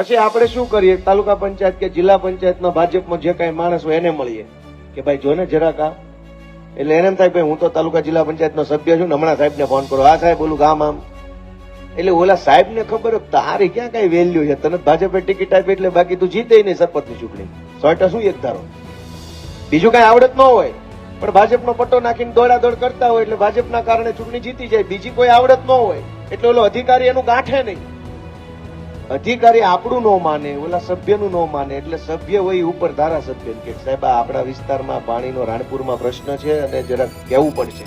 પછી આપણે શું કરીએ, તાલુકા પંચાયત કે જિલ્લા પંચાયતમાં ભાજપમાં જે કઈ માણસ હોય એને મળીએ કે ભાઈ જો ને જરાક આ, એટલે એને એમ થાય ભાઈ હું તો તાલુકા જિલ્લા પંચાયતનો સભ્ય છું ને, હમણાં સાહેબને ફોન કરો, આ સાહેબ ઓલું ગામ આમ, એટલે ઓલા સાહેબને ખબર તારી ક્યાં કઈ વેલ્યુ છે, તને ભાજપે ટિકિટ આપી એટલે બાકી તું જીતે નહીં સરપંચની ચૂંટણી, 100% શું એક ધારો, બીજું કઈ આવડત ન હોય પણ ભાજપનો પટ્ટો નાખીને દોડાદોડ કરતા હોય એટલે ભાજપના કારણે ચૂંટણી જીતી જાય, બીજી કોઈ આવડત ન હોય એટલે ઓલો અધિકારી એનું ગાંઠે નહીં, અધિકારી આપણું ન માને, ઓલા સભ્યનું ન માને, એટલે સભ્ય હોય ઉપર ધારાસભ્ય કે સાહેબ આપણા વિસ્તારમાં પાણીનો રાણપુરમાં પ્રશ્ન છે અને જરાક કહેવું પડશે,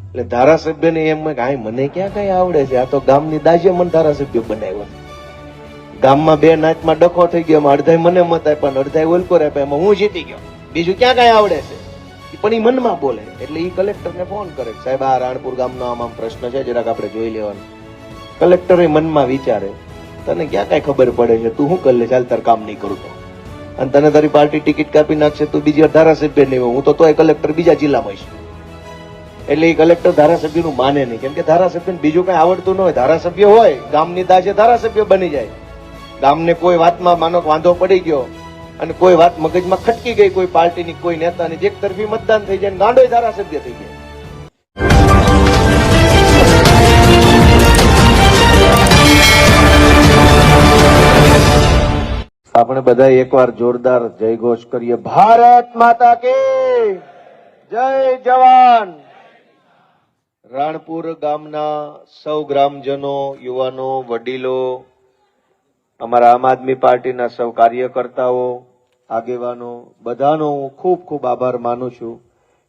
એટલે ધારાસભ્યને એમ કે મને ક્યાં કઈ આવડે છે, આ તો ગામની દાજે મને ધારાસભ્ય બનાવ્યો, ગામમાં બે નાચમાં ડખો થઈ ગયો, અડધાય મને મત આપ્યા અડધાય ઓલકો આપ્યા, એમાં હું જીતી ગયો, બીજું ક્યાં કઈ આવડે છે, પણ એ મનમાં બોલે, એટલે એ કલેક્ટરને ફોન કરે સાહેબ આ રાણપુર ગામનો આમ પ્રશ્ન છે જરાક આપણે જોઈ લેવાનું, કલેક્ટર એ મનમાં વિચારે તને ક્યાં કઈ ખબર પડે છે, તું શું કરી લે, ચાલ તાર કામ નહીં કરું તો, અને તને તારી પાર્ટી ટિકિટ કાપી નાખશે, તું બીજા ધારાસભ્ય નહીં, હું તો તોય કલેક્ટર બીજા જિલ્લામાં છું, એટલે એ કલેક્ટર ધારાસભ્યનું માને નહીં, કેમ કે ધારાસભ્યને બીજું કઈ આવડતું ન હોય, ધારાસભ્ય હોય ગામની દાજે ધારાસભ્ય બની જાય, ગામને કોઈ વાતમાં માનો વાંધો પડી ગયો અને કોઈ વાત મગજમાં ખટકી ગઈ કોઈ પાર્ટીની કોઈ નેતાની, એક તરફી મતદાન થઈ જાય, ગાંડોય ધારાસભ્ય થઈ જાય. આપણે બધા એકવાર જોરદાર જય ઘોષ કરીએ, ભારત માતા કી જય જવાન. રાણપુર ગામના સૌ ગ્રામજનો, યુવાનો, વડીલો, અમારા આમ આદમી પાર્ટીના સૌ કાર્યકર્તાઓ, આગેવાનો, બધાનો હું ખૂબ ખૂબ આભાર માનું છું,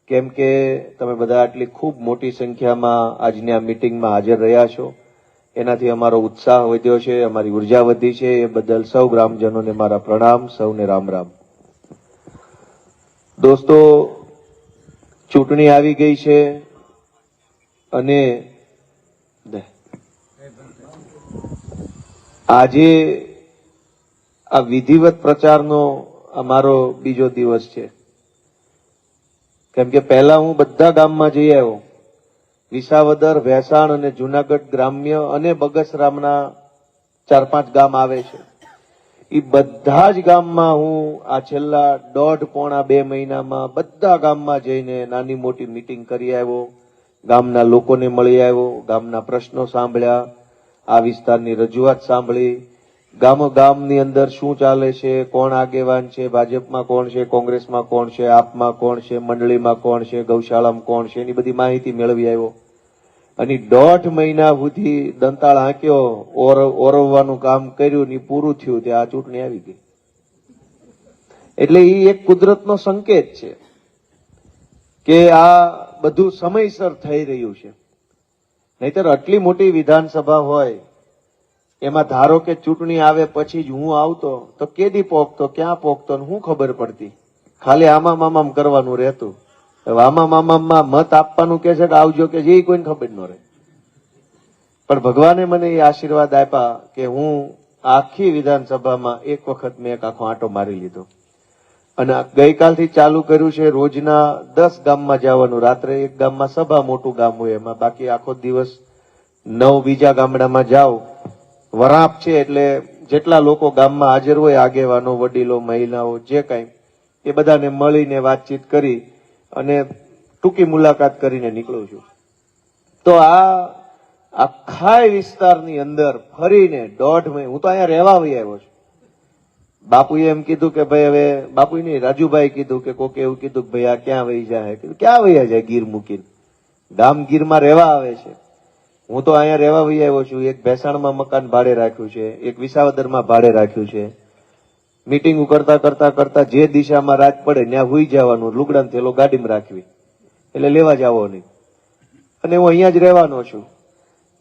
કેમ કે તમે બધા આટલી ખૂબ મોટી સંખ્યામાં આજની આ મિટિંગમાં હાજર રહ્યા છો, એનાથી અમારો ઉત્સાહ વધ્યો છે, અમારી ઉર્જા વધી છે, એ બદલ સૌ ગ્રામજનોને મારા પ્રણામ, સૌને રામ રામ. દોસ્તો, ચૂંટણી આવી ગઈ છે અને આજે આ વિધિવત પ્રચારનો અમારો બીજો દિવસ છે, કેમ કે પહેલા હું બધા ગામમાં જઈ આવ્યો, વિસાવદર, ભેસાણ અને જુનાગઢ ગ્રામ્ય અને બગસરામના 4-5 ગામ આવે છે, એ બધા જ ગામમાં હું આ છેલ્લા 1.5-2 મહિનામાં બધા ગામમાં જઈને નાની મોટી મીટિંગ કરી આવ્યો, ગામના લોકોને મળી આવ્યો, ગામના પ્રશ્નો સાંભળ્યા, આ વિસ્તારની રજૂઆત સાંભળી, ગામની અંદર શું ચાલે છે, કોણ આગેવાન છે, ભાજપમાં કોણ છે, કોંગ્રેસમાં કોણ છે, આપમાં કોણ છે, મંડળીમાં કોણ છે, ગૌશાળામાં કોણ છે, એની બધી માહિતી મેળવી આવ્યો, અને 1.5 મહિના સુધી દંતાળ હાંક્યો, ઓરવવાનું કામ કર્યું ને પૂરું થયું તે આ ચૂંટણી આવી ગઈ, એટલે એ એક કુદરતનો સંકેત છે કે આ બધું સમયસર થઈ રહ્યું છે, નહીતર આટલી મોટી વિધાનસભા હોય એમાં ધારો કે ચૂંટણી આવે પછી જ હું આવતો તો કેદી પોકતો, ક્યાં પોકતો ને શું ખબર પડતી, ખાલી આમામ આમામ કરવાનું રહેતું, આમામ આમામમાં મત આપવાનું કે છે કે આવજો કે જે કોઈને ખબર ન રહે, પણ ભગવાને મને એ આશીર્વાદ આપ્યા કે હું આખી વિધાનસભામાં એક વખત મેં એક આખો આંટો મારી લીધો, અને ગઈકાલથી ચાલુ કર્યું છે રોજના 10 ગામમાં જવાનું, રાત્રે એક ગામમાં સભા, મોટું ગામ હોય એમાં, બાકી આખો દિવસ 9 બીજા ગામડામાં જાઓ, વરાપ છે એટલે જેટલા લોકો ગામમાં હાજર હોય, આગેવાનો, વડીલો, મહિલાઓ, જે કઈ એ બધાને મળીને વાતચીત કરી અને ટૂંકી મુલાકાત કરીને નીકળું છું. તો આ આખા વિસ્તારની અંદર ફરીને 1.5 મહિના હું તો અહીંયા રહેવા આવી આવ્યો છું. બાપુએ એમ કીધું કે ભાઈ હવે, બાપુ નહીં રાજુભાઈ કીધું કે કોકે એવું કીધું કે ભાઈ આ ક્યાં વહી જાય, ક્યાં વહી જાય ગીર મૂકીને, ગામ ગીરમાં રહેવા આવે છે, હું તો અહીંયા રહેવા વહી આવ્યો છું, એક ભેસાણમાં મકાન ભાડે રાખ્યું છે, એક વિસાવદરમાં ભાડે રાખ્યું છે, મીટિંગ કરતા કરતા કરતા જે દિશામાં રાત પડે ત્યાં હુઈ જવાનું, લુગડાનો થેલો ગાડીમાં રાખવી, એટલે લેવા જાવો નહીં, અને હું અહીંયા જ રહેવાનો છું,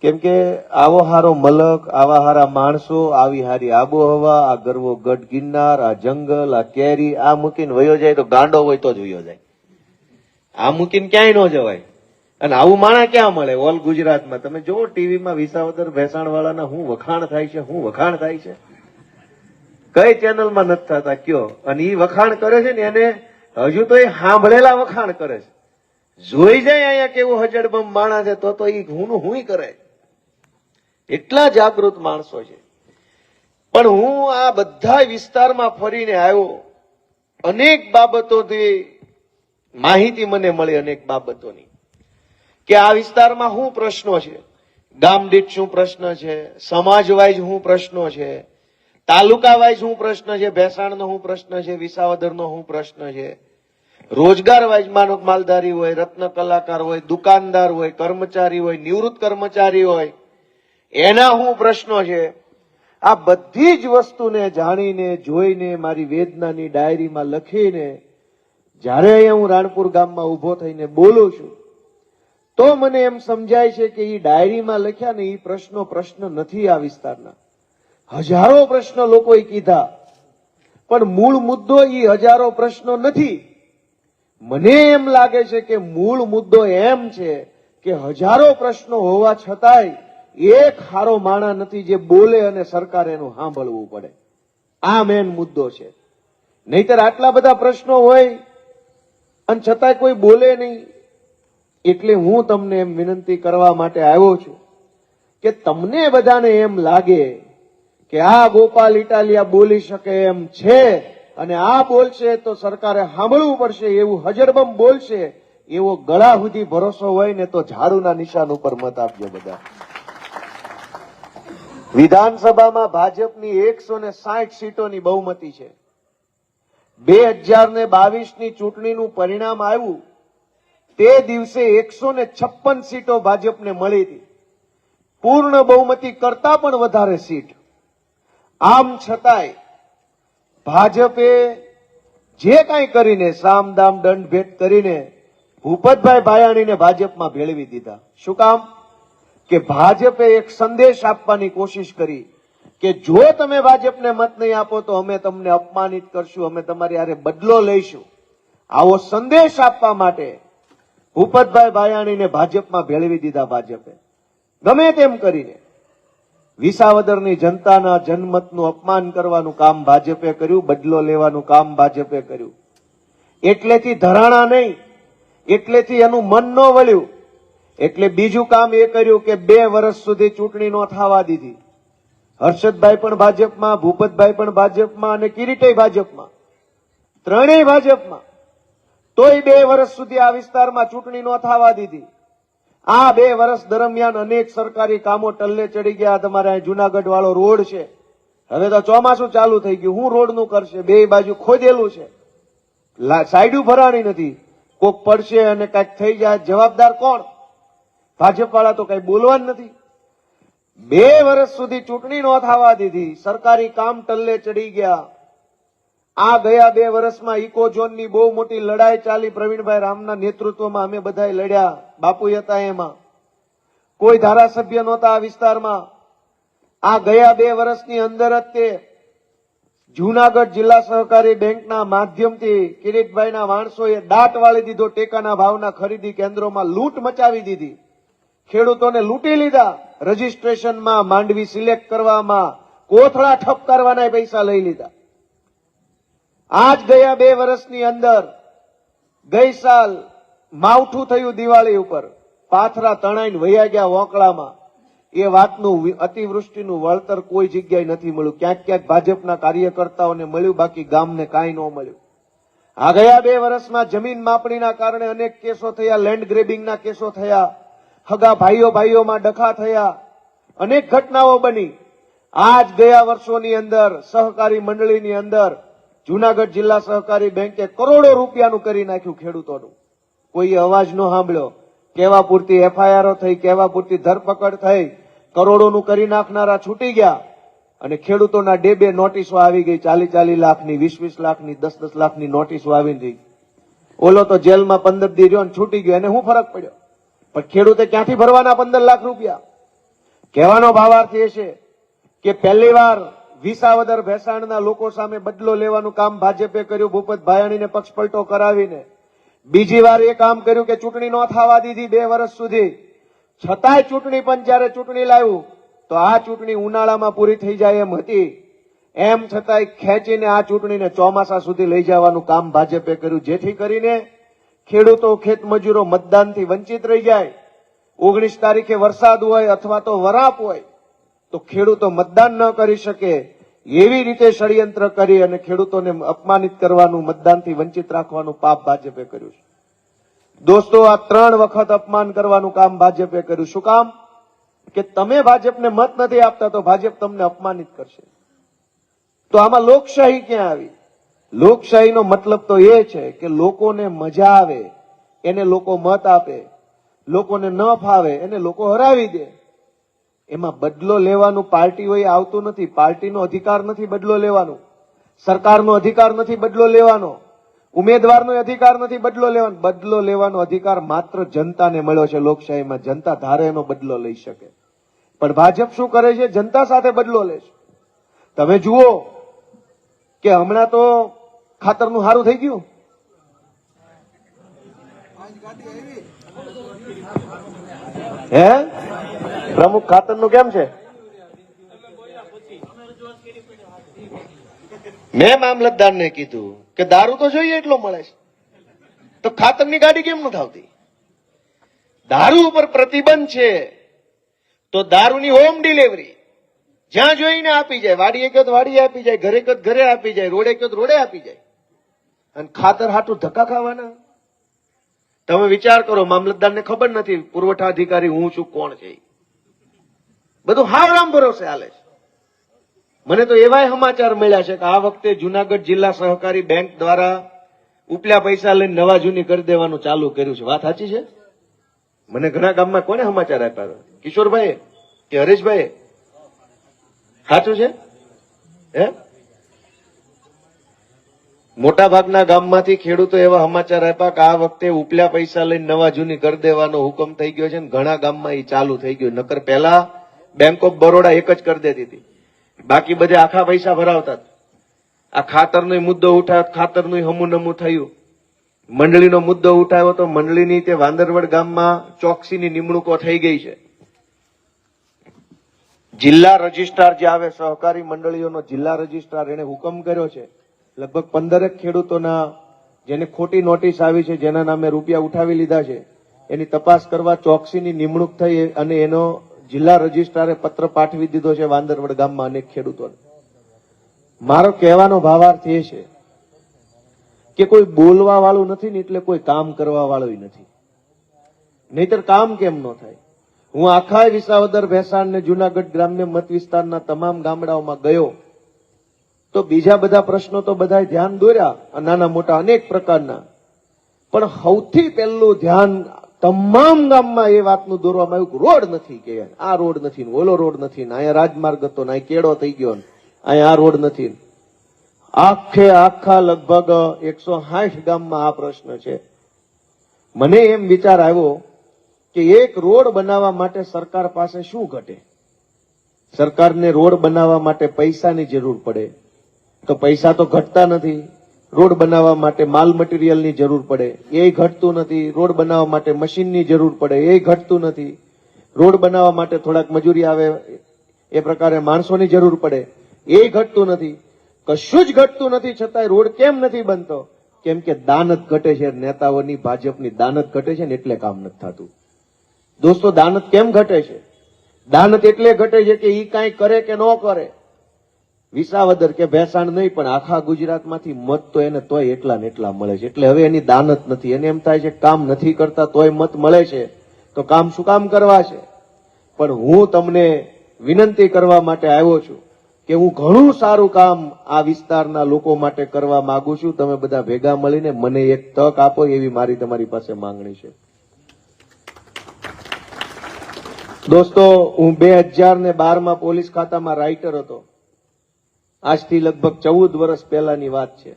કેમ કે આવો હારો મલક, આવા હારા માણસો, આવી હારી આબોહવા, આ ગરવો ગઢ ગિરનાર, આ જંગલ, આ કેરી, આ મૂકીને વયો જાય તો ગાંડો હોય તો જ વયો જાય, આ મૂકીને ક્યાંય ન જવાય, અને આવું માણા ક્યાં મળે ઓલ ગુજરાતમાં. તમે જો ટીવીમાં વિસાવદર ભેસાણ વાળાના શું વખાણ થાય છે, શું વખાણ થાય છે, કઈ ચેનલમાં નથી થતા કયો, અને એ વખાણ કરે છે ને એને હજુ તો એ સાંભળેલા વખાણ કરે છે, જોઈ જાય અહીંયા કેવું હજડબમ માણસ છે તો એ હું કરે, એટલા જાગૃત માણસો છે. પણ હું આ બધા વિસ્તારમાં ફરીને આવ્યો, અનેક બાબતોથી માહિતી મને મળી, અનેક બાબતોની, કે આ વિસ્તારમાં શું પ્રશ્નો છે, ગામ દીઠ શું પ્રશ્ન છે, સમાજ વાઇઝ શું પ્રશ્નો છે, તાલુકા વાઇઝ શું પ્રશ્ન છે, ભેસાણનો શું પ્રશ્ન છે, વિસાવદરનો શું પ્રશ્ન છે, રોજગાર વાઇઝ માનવ માલધારી હોય, રત્ન કલાકાર હોય, દુકાનદાર હોય, કર્મચારી હોય, નિવૃત્ત કર્મચારી હોય, એના શું પ્રશ્નો છે, આ બધી જ વસ્તુને જાણીને જોઈને મારી વેદનાની ડાયરીમાં લખીને જ્યારે અહીંયા હું રાણપુર ગામમાં ઉભો થઈને બોલું છું તો મને એમ સમજાય છે કે એ ડાયરીમાં લખ્યા ને એ પ્રશ્ન નથી આ વિસ્તારના. હજારો પ્રશ્નો લોકોએ કીધા, પણ મૂળ મુદ્દો એ હજારો પ્રશ્નો નથી. મને એમ લાગે છે કે મૂળ મુદ્દો એમ છે કે હજારો પ્રશ્નો હોવા છતાંય એક હારો માણા નથી જે બોલે અને સરકાર એનું સાંભળવું પડે. આ મેન મુદ્દો છે. નહીતર આટલા બધા પ્રશ્નો હોય અને છતાંય કોઈ બોલે નહીં. એટલે હું તમને એમ વિનંતી કરવા માટે આવ્યો છું કે તમને બધાને એમ લાગે કે આ ગોપાલ ઇટાલિયા બોલી શકે એમ છે અને આ બોલશે તો સરકારે સાંભળવું પડશે, એવું હજરબમ બોલશે, એવો ગળા સુધી ભરોસો હોય ને તો ઝાડુના નિશાન ઉપર મત આપજો બધા. વિધાનસભામાં ભાજપની 160 સીટોની બહુમતી છે. 2022ની ચૂંટણીનું પરિણામ આવ્યું તે દિવસે 156 સીટો ભાજપને મળી હતી, પૂર્ણ બહુમતી કરતા પણ વધારે સીટ. આમ છતાંય ભાજપે જે કાંઈ કરીને સામ દામ દંડ ભેટ કરીને ભૂપતભાઈ ભાયાણીને ભાજપમાં ભેળવી દીધા. શું કામ? કે ભાજપે એક સંદેશ આપવાની કોશિશ કરી કે જો તમે ભાજપને મત નહીં આપો તો અમે તમને અપમાનિત કરશું, અમે તમારી હારે બદલો લઈશું. આવો સંદેશ આપવા માટે ભૂપતભાઈ ભાયાણીને ભાજપમાં ભેળવી દીધા ભાજપે. ગમે તેમ કરીને વિસાવદરની જનતાના જનમતનું અપમાન કરવાનું કામ ભાજપે કર્યું, બદલો લેવાનું કામ ભાજપે કર્યું. એટલેથી ધરાણા નહીં, એટલેથી એનું મન ન વળ્યું, એટલે બીજું કામ એ કર્યું કે 2 વર્ષ સુધી ચૂંટણી ન થવા દીધી. હર્ષદભાઈ પણ ભાજપમાં, ભૂપતભાઈ પણ ભાજપમાં અને કિરીટેય ભાજપમાં, ત્રણેય ભાજપમાં. તોય 2 વર્ષ સુધી આ વિસ્તારમાં ચૂંટણી ન થવા દીધી. આ 2 વર્ષ દરમિયાન અનેક સરકારી કામો ટલ્લે ચડી ગયા. તમારે જુનાગઢ વાળો રોડ છે, હવે તો ચોમાસું ચાલુ થઈ ગયું, હું રોડનું કરશે? 2 બાજુ ખોદેલું છે, સાઈડું ભરાણી નથી. કોક પડશે અને કઈક થઈ જાય, જવાબદાર કોણ? ભાજપ વાળા તો કઈ બોલવાનું નથી. 2 વર્ષ સુધી ચૂંટણી ન થવા દીધી, સરકારી કામ ટલ્લે ચડી ગયા. આ ગયા 2 વર્ષમાં ઇકો ઝોનની બહુ મોટી લડાઈ ચાલી. પ્રવીણભાઈ રામના નેતૃત્વમાં અમે બધા લડ્યા, બાપુ હતા એમાં. કોઈ ધારાસભ્ય નહોતા આ વિસ્તારમાં. આ ગયા 2 વર્ષની અંદર જ તે જૂનાગઢ જિલ્લા સહકારી બેંકના માધ્યમથી કિરીટભાઈના માણસોએ દાટ વાળી દીધો. ટેકાના ભાવના ખરીદી કેન્દ્રોમાં લૂંટ મચાવી દીધી, ખેડૂતોને લૂંટી લીધા. રજીસ્ટ્રેશનમાં, માંડવી સિલેક્ટ કરવામાં, કોથળા ઠપ કરવાના પૈસા લઈ લીધા. આજ ગયા 2 વર્ષની અંદર ગઈ સાલ માવઠું થયું દિવાળી ઉપર, પાથરા તણાઈને વયા ગયા વોંકળામાં. એ વાતનું અતિવૃષ્ટિનું વળતર કોઈ જગ્યાએ નથી મળ્યું. ક્યાંક ક્યાંક ભાજપના કાર્યકર્તાઓને મળ્યું, બાકી ગામને કાંઈ ન મળ્યું. આ ગયા 2 વર્ષમાં જમીન માપણીના કારણે અનેક કેસો થયા, લેન્ડ ગ્રેબિંગના કેસો થયા, હગા ભાઈઓમાં ડખા થયા, અનેક ઘટનાઓ બની. આજ ગયા વર્ષોની અંદર સહકારી મંડળીની અંદર જૂનાગઢ જિલ્લા સહકારી બેંકે કરોડો રૂપિયાનું કરી નાખ્યું ખેડૂતોનું. કોઈએ અવાજ ન સાંભળ્યો. કેવા પૂરતી એફઆઈઆરો થઈ, કેવા પૂરતી ધરપકડ થઈ, કરોડોનું કરી નાખનારા છૂટી ગયા અને ખેડૂતોના 2 નોટિસો આવી ગઈ. 40 લાખની, 20 લાખની, 10 લાખની નોટિસો આવી ગઈ. ઓલો તો જેલમાં 15 દી રહ્યો છૂટી ગયો, એને શું ફરક પડ્યો? પણ ખેડૂતે ક્યાંથી ભરવાના 15 લાખ રૂપિયા? કહેવાનો ભાવાર્થ એ છે કે પહેલી વાર વિસાવદર ભેસાણના લોકો સામે બદલો લેવાનું કામ ભાજપે કર્યું, ભૂપત ભાયાણીને પક્ષપલટો કરાવીને. બીજી વાર એ કામ કર્યું કે ચૂંટણી ન થવા દીધી 2 વર્ષ સુધી. છતાંય ચૂંટણી પંચ જયારે ચૂંટણી લાવ્યું તો આ ચૂંટણી ઉનાળામાં પૂરી થઈ જાય એમ હતી. એમ છતાંય ખેંચીને આ ચૂંટણીને ચોમાસા સુધી લઈ જવાનું કામ ભાજપે કર્યું, જેથી કરીને ખેડૂતો, ખેતમજૂરો મતદાનથી વંચિત રહી જાય. 19 તારીખે વરસાદ હોય અથવા તો વરાપ હોય તો ખેડૂતો મતદાન ન કરી શકે. એવી રીતે ષડયંત્ર કરી અને ખેડૂતોને અપમાનિત કરવાનું, મતદાનથી વંચિત રાખવાનું પાપ ભાજપે કર્યું છે. દોસ્તો, આ 3 વખત અપમાન કરવાનું કામ ભાજપે કર્યું. શું કામ? કે તમે ભાજપને મત નથી આપતા તો ભાજપ તમને અપમાનિત કરશે. તો આમાં લોકશાહી ક્યાં આવી? લોકશાહીનો મતલબ તો એ છે કે લોકોને મજા આવે એને લોકો મત આપે, લોકોને ન ફાવે એને લોકો હરાવી દે. એમાં બદલો લેવાનું પાર્ટીઓએ આવતું નથી. પાર્ટીનો અધિકાર નથી બદલો લેવાનો, સરકારનો અધિકાર નથી બદલો લેવાનો, ઉમેદવારનો અધિકાર નથી બદલો લેવાનો. બદલો લેવાનો અધિકાર માત્ર જનતાને મળ્યો છે લોકશાહીમાં. જનતા ધારે એનો બદલો લઈ શકે. પણ ભાજપ શું કરે છે? જનતા સાથે બદલો લે છે. તમે જુઓ કે હમણાં તો ખાતરનું સારું થઈ ગયું. હે પ્રમુખ, ખાતરનું કેમ છે? મેં મામલતદારને કીધું કે દારૂ તો જોઈએ એટલો મળે છે, તો ખાતરની ગાડી કેમ નથી આવતી? દારૂ ઉપર પ્રતિબંધ છે તો દારૂની હોમ ડિલિવરી જ્યાં જોઈને આપી જાય. વાડીએ કયો તો વાડીએ આપી જાય, ઘરે કયો તો ઘરે આપી જાય, રોડે કયો તો રોડે આપી જાય. અને ખાતર હાટું ધક્કા ખાવાના? તમે વિચાર કરો, મામલતદારને ખબર નથી પુરવઠા અધિકારી હું છું, કોણ છે. બધું હારામ ભરોસે હાલે છે. મને તો એવાય સમાચાર મળ્યા છે કે આ વખતે જુનાગઢ જિલ્લા સહકારી બેંક દ્વારા ઉપલા પૈસા લઈને નવા જૂની કરી દેવાનું ચાલુ કર્યું છે. વાત સાચી છે? મને ઘણા ગામમાં કોને સમાચાર આપ્યા? કિશોરભાઈ કે હરેશભાઈ? સાચું છે? હે? મોટા ભાગના ગામમાંથી ખેડૂતો એવા સમાચાર આપ્યા કે આ વખતે ઉપલા પૈસા લઈને નવા જૂની કરી દેવાનો હુકમ થઈ ગયો છે. ઘણા ગામમાં એ ચાલુ થઈ ગયું. નકર પહેલા બેંક ઓફ બરોડા એક જ કરી દેતી હતી, બાકી બધે આખા પૈસા ભરાવતા. આ ખાતરનો મુદ્દો ઉઠાવ્યો, ખાતરનું હમું નમું થયું. મંડળીનો મુદ્દો ઉઠાવ્યો તો મંડળીની તે વાંદરવડ ગામમાં ચોકસીની નિમણૂકો થઈ ગઈ છે. જિલ્લા રજિસ્ટ્રાર જે આવે સહકારી મંડળીઓનો જિલ્લા રજિસ્ટ્રાર, એને હુકમ કર્યો છે લગભગ 15 ખેડૂતોના જેને ખોટી નોટિસ આવી છે, જેના નામે રૂપિયા ઉઠાવી લીધા છે, એની તપાસ કરવા ચોકસીની નિમણૂક થઈ અને એનો જિલ્લા રજિસ્ટ્રારે પત્ર પાઠવી દીધો છે વાંદરવડ ગામમાં અનેક ખેડૂતોને. મારો કહેવાનો ભાવાર્થ એ છે કે કોઈ બોલવા વાળું નથી ને એટલે કોઈ કામ કરવા વાળું નથી. નહીતર કામ કેમ ન થાય? હું આખા વિસાવદર, ભેસાણ ને જુનાગઢ ગ્રામ્ય મત વિસ્તારના તમામ ગામડાઓમાં ગયો તો બીજા બધા પ્રશ્નો તો બધા ધ્યાન દોર્યા, નાના મોટા અનેક પ્રકારના, પણ સૌથી પહેલું ધ્યાન તમામ ગામમાં એ વાતનું દોરવામાં આવ્યું કે રોડ નથી, કે આ રોડ નથી, ઓલો રોડ નથી, અહીંયા રાજમાર્ગ હતો, અહીં કેળો થઈ ગયો, અહીંયા આ રોડ નથી. આખે આખા લગભગ 160 ગામમાં આ પ્રશ્ન છે. મને એમ વિચાર આવ્યો કે એક રોડ બનાવવા માટે સરકાર પાસે શું ઘટે? સરકારને રોડ બનાવવા માટે પૈસાની જરૂર પડે, તો પૈસા તો ઘટતા નથી. રોડ બનાવવા માટે માલ મટીરિયલની જરૂર પડે, એ ઘટતું નથી. રોડ બનાવવા માટે મશીનની જરૂર પડે, એ ઘટતું નથી. રોડ બનાવવા માટે થોડાક મજૂરી આવે, એ પ્રકારે માણસોની જરૂર પડે, એ ઘટતું નથી. કશું જ ઘટતું નથી, છતાંય રોડ કેમ નથી બનતો? કેમ કે દાનત ઘટે છે. નેતાઓની, ભાજપની દાનત ઘટે છે ને એટલે કામ નથી થતું. દોસ્તો, દાનત કેમ ઘટે છે? દાનત એટલે ઘટે છે કે ઈ કાંઈ કરે કે ન કરે. વિસાવદર કે ભેસાણ નહીં પણ આખા ગુજરાતમાંથી મત તો એને તોય એટલા ને એટલા મળે છે. એટલે હવે એની દાનત નથી. એને એમ થાય છે કામ નથી કરતા તોય મત મળે છે, તો કામ શું કામ કરવા છે? પણ હું તમને વિનંતી કરવા માટે આવ્યો છું કે હું ઘણું સારું કામ આ વિસ્તારના લોકો માટે કરવા માંગુ છું. તમે બધા ભેગા મળીને મને એક તક આપો, એવી મારી તમારી પાસે માંગણી છે. દોસ્તો, હું 2012માં પોલીસ ખાતામાં રાઇટર હતો. આજથી લગભગ 14 વર્ષ પહેલાની વાત છે.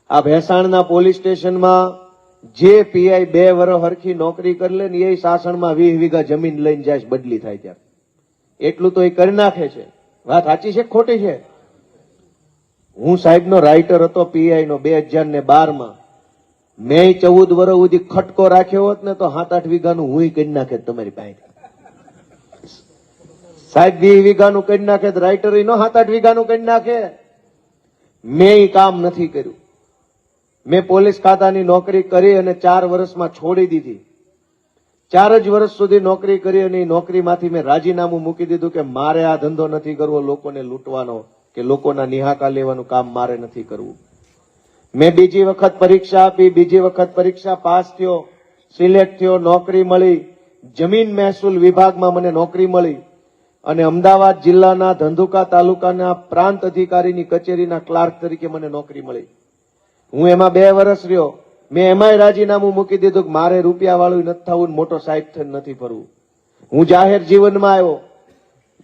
આ ભેસાણના પોલીસ સ્ટેશનમાં જે પીઆઈ 2 વર્ષ હરખી નોકરી કરી લે ને એ શાસનમાં 20 વીઘા જમીન લઈને જાય, બદલી થાય ત્યારે એટલું તો એ કરી નાખે છે. વાત સાચી છે ખોટી છે? હું સાહેબનો રાઇટર હતો પીઆઈ નો 2012માં. મેં 14 વર્ષ સુધી ખટકો રાખ્યો હોત ને તો 7-8 વીઘાનું હું કરી નાખે તમારી પાસે. સાહેબ 20 વીઘાનું કરી નાખે, રાઇટર નો 7-8 વીઘાનું કરી નાખે. મેં કામ નથી કર્યું. મેં પોલીસ ખાતાની નોકરી કરી અને 4 વર્ષમાં છોડી દીધી. 4 જ વર્ષ સુધી નોકરી કરી અને એ નોકરીમાંથી મેં રાજીનામું મૂકી દીધું કે મારે આ ધંધો નથી કરવો લોકોને લૂંટવાનો, કે લોકોના નિહાકા લેવાનું કામ મારે નથી કરવું. મેં બીજી વખત પરીક્ષા આપી, બીજી વખત પરીક્ષા પાસ થયો, સિલેક્ટ થયો, નોકરી મળી, જમીન મહેસૂલ વિભાગમાં મને નોકરી મળી અને અમદાવાદ જિલ્લાના ધંધુકા તાલુકાના પ્રાંત અધિકારીની કચેરીના ક્લાર્ક તરીકે મને નોકરી મળી. હું એમાં 2 વર્ષ રહ્યો. મેં એમાંય રાજીનામું મૂકી દીધું કે મારે રૂપિયા વાળું નથી થવું, મોટો સાહેબ થઈને નથી ફરવું. હું જાહેર જીવનમાં આવ્યો.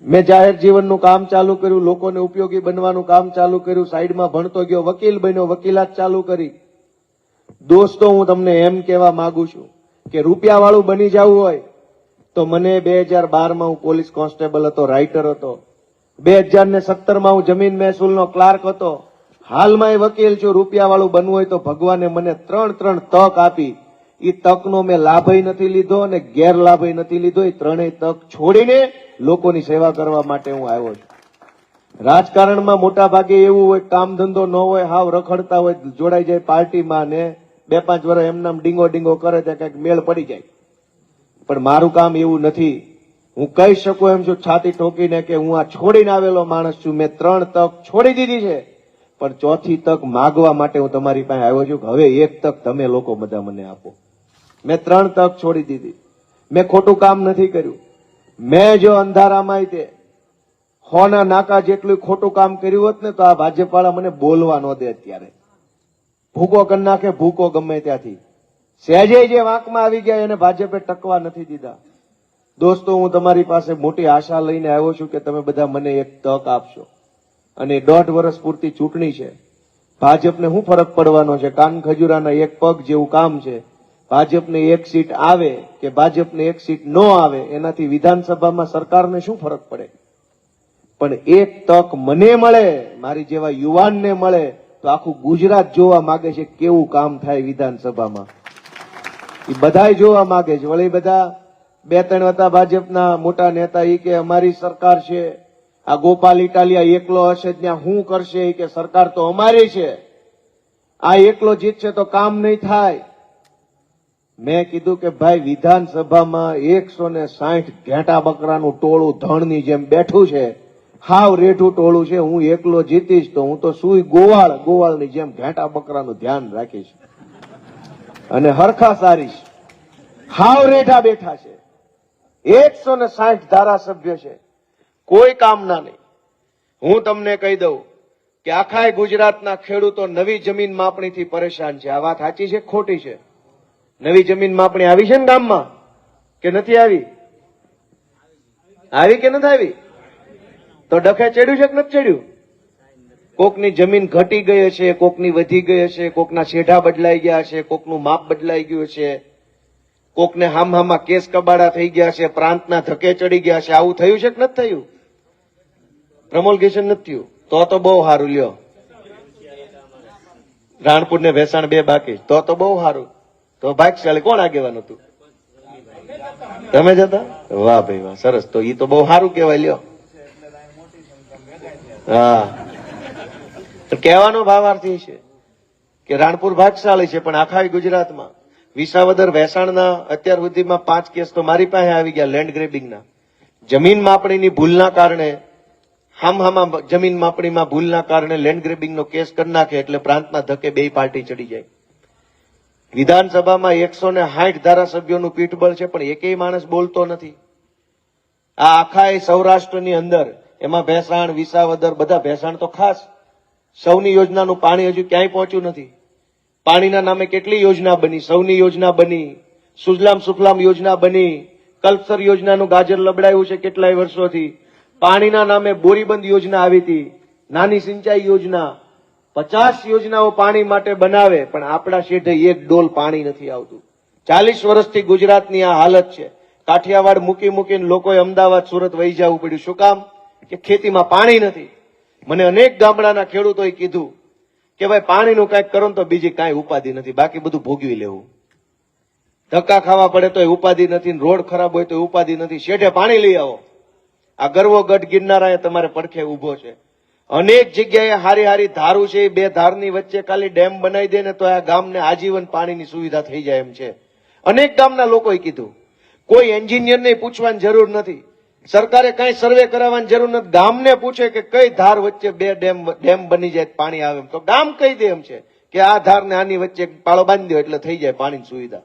મેં જાહેર જીવનનું કામ ચાલુ કર્યું, લોકોને ઉપયોગી બનવાનું કામ ચાલુ કર્યું, સાઈડમાં ભણતો ગયો, વકીલ બન્યો, વકીલાત ચાલુ કરી. દોસ્તો, હું તમને એમ કહેવા માંગુ છું કે રૂપિયા વાળું બની જવું હોય તો મને 2012માં હું પોલીસ કોન્સ્ટેબલ હતો, રાઇટર હતો. 2017માં હું જમીન મહેસૂલનો ક્લાર્ક હતો. હાલમાં વકીલ છું. રૂપિયા વાળું બનવું હોય તો ભગવાને મને 3 તક આપી. એ તકનો મેં લાભય નથી લીધો અને ગેરલાભય નથી લીધો. એ 3 તક છોડીને લોકોની સેવા કરવા માટે હું આવ્યો છું. રાજકારણમાં મોટા ભાગે એવું હોય, કામ ધંધો ન હોય, હાવ રખડતા હોય, જોડાઈ જાય પાર્ટીમાં ને 2-5 વર્ષ એમનામ ડીંગો કરે ત્યાં કઈક મેળ પડી જાય. પણ મારું કામ એવું નથી. હું કહી શકું એમ છું છાતી ઠોકીને કે હું આ છોડીને આવેલો માણસ છું. મેં 3 તક છોડી દીધી છે, પણ 4થી તક માગવા માટે હું તમારી પાસે આવ્યો છું. હવે 1 તક તમે લોકો બધા મને આપો. મેં 3 તક છોડી દીધી. મેં ખોટું કામ નથી કર્યું. મેં જો અંધારામાં તે હોના નાકા જેટલું ખોટું કામ કર્યું હોત ને તો આ ભાજપવાળા મને બોલવા ન દે. અત્યારે ભૂકો કરી નાખે, ભૂકો ગમે ત્યાંથી. સહેજે જે વાંકમાં આવી ગયા એને ભાજપે ટકવા નથી દીધા. દોસ્તો, હું તમારી પાસે મોટી આશા લઈને આવ્યો છું કે તમે બધા મને 1 તક આપશો. અને 1.5 વર્ષ પૂરતી ચૂંટણી છે. ભાજપને શું ફરક પડવાનો છે? કાન ખજૂરાના 1 પગ જેવું કામ છે. ભાજપને 1 સીટ આવે કે ભાજપને 1 સીટ ન આવે એનાથી વિધાનસભામાં સરકારને શું ફરક પડે? પણ 1 તક મને મળે, મારી જેવા યુવાનને મળે તો આખું ગુજરાત જોવા માંગે છે કેવું કામ થાય વિધાનસભામાં. એ બધાય જોવા માંગે છે. વળી બધા 2-3 હતા ભાજપના મોટા નેતા એ કે અમારી સરકાર છે, આ ગોપાલ ઇટાલિયા એકલો હશે ત્યાં શું કરશે? કે સરકાર તો અમારી છે, આ એકલો જીતશે તો કામ નહીં થાય. મેં કીધું કે ભાઈ, વિધાનસભામાં 160 ઘેટા બકરાનું ટોળું ધણની જેમ બેઠું છે, હાવ રેઠું ટોળું છે. હું એકલો જીતીશ તો હું તો સુઈ ગોવાળની જેમ ઘેટા બકરાનું ધ્યાન રાખીશ અને હરખા સારીશ. હાવ રેઠા બેઠા છે. 160 ધારાસભ્ય છે, કોઈ કામના નહીં. હું તમને કહી દઉં કે આખા ગુજરાતના ખેડૂતો નવી જમીન માપણીથી પરેશાન છે. આ વાત સાચી છે ખોટી છે? નવી જમીન માપણી આવી છે ને ગામમાં કે નથી આવી? આવી કે નથી આવી? તો ડખે ચડ્યું છે કે નથી ચડ્યું? કોકની જમીન ઘટી ગઈ હશે, કોકની વધી ગઈ હશે, કોકના શેઢા બદલાઈ ગયા હશે, કોકનું માપ બદલાઈ ગયું છે, કોકને હામહામાં કેસ કબાડા થઈ ગયા છે, પ્રાંતના ધકે ચડી ગયા છે. આવું થયું છે કે નથી થયું? પ્રમોલગેશન નથી થયું તો બહુ સારું. લ્યો, રાણપુર ને ભેસાણ 2 બાકી તો બહુ સારું. તો ભાગશાળી કોણ આગેવાન હતું? તમે જતા? વાહ ભાઈ વાહ, સરસ. તો ઈ તો બહુ સારું કહેવાય. લ્યો, હા, કહેવાનો ભાવાર્થ એ છે કે રાણપુર ભાગશાળી છે, પણ આખા ગુજરાતમાં વિસાવદર ભેસાણના અત્યાર સુધીમાં 5 કેસ તો મારી પાસે આવી ગયા લેન્ડ ગ્રેબિંગના. જમીન માપણીની ભૂલના કારણે, હામહામાં જમીન માપણીમાં ભૂલના કારણે લેન્ડ ગ્રેબિંગનો કેસ કરી નાખે એટલે પ્રાંતના ધકે 2 પાર્ટી ચડી જાય. વિધાનસભામાં 160 ધારાસભ્યોનું પીઠબળ છે, પણ એકેય માણસ બોલતો નથી. આ આખા સૌરાષ્ટ્રની અંદર, એમાં ભેસાણ, વિસાવદર, બધા ભેસાણ તો ખાસ, સૌની યોજનાનું પાણી હજુ ક્યાંય પહોંચ્યું નથી. પાણીના નામે કેટલી યોજના બની, સૌની યોજના બની, સુજલામ સુફલામ યોજના બની, કલ્પસર યોજનાનું ગાજર લબડાયું છે કેટલાય વર્ષોથી. પાણીના નામે બોરીબંધ યોજના આવી હતી, નાની સિંચાઈ યોજના, 50 યોજનાઓ પાણી માટે બનાવે, પણ આપણા શેઠે 1 ડોલ પાણી નથી આવતું. 40 વર્ષથી ગુજરાતની આ હાલત છે. કાઠિયાવાડ મૂકીને લોકોએ અમદાવાદ, સુરત વહી જવું પડ્યું. શું કામ? કે ખેતીમાં પાણી નથી. મને અનેક ગામડાના ખેડૂતોએ કીધું કે ભાઈ પાણીનું કંઈક કરો તો બીજી કાંઈ ઉપાધિ નથી, બાકી બધું ભોગવી લેવું. ધક્કા ખાવા પડે તો ઉપાધિ નથી, રોડ ખરાબ હોય તો ઉપાધિ નથી, શેઠે પાણી લઈ આવો. આ ગરવો ગઢ ગિરનારા તમારે પડખે ઉભો છે. અનેક જગ્યાએ હારી ધારું છે. 2 ધારની વચ્ચે ખાલી ડેમ બનાવી દે ને તો આ ગામને આજીવન પાણીની સુવિધા થઈ જાય એમ છે. અનેક ગામના લોકોએ કીધું. કોઈ એન્જિનિયરને પૂછવાની જરૂર નથી. સરકારે કઈ સર્વે કરાવવાની જરૂર નથી. ગામને પૂછે કે કઈ ધાર વચ્ચે બે ડેમ બની જાય પાણી આવે, તો ગામ કહી દે એમ છે કે આ ધાર ને આની વચ્ચે પાળો બાંધી દો એટલે થઈ જાય પાણીની સુવિધા.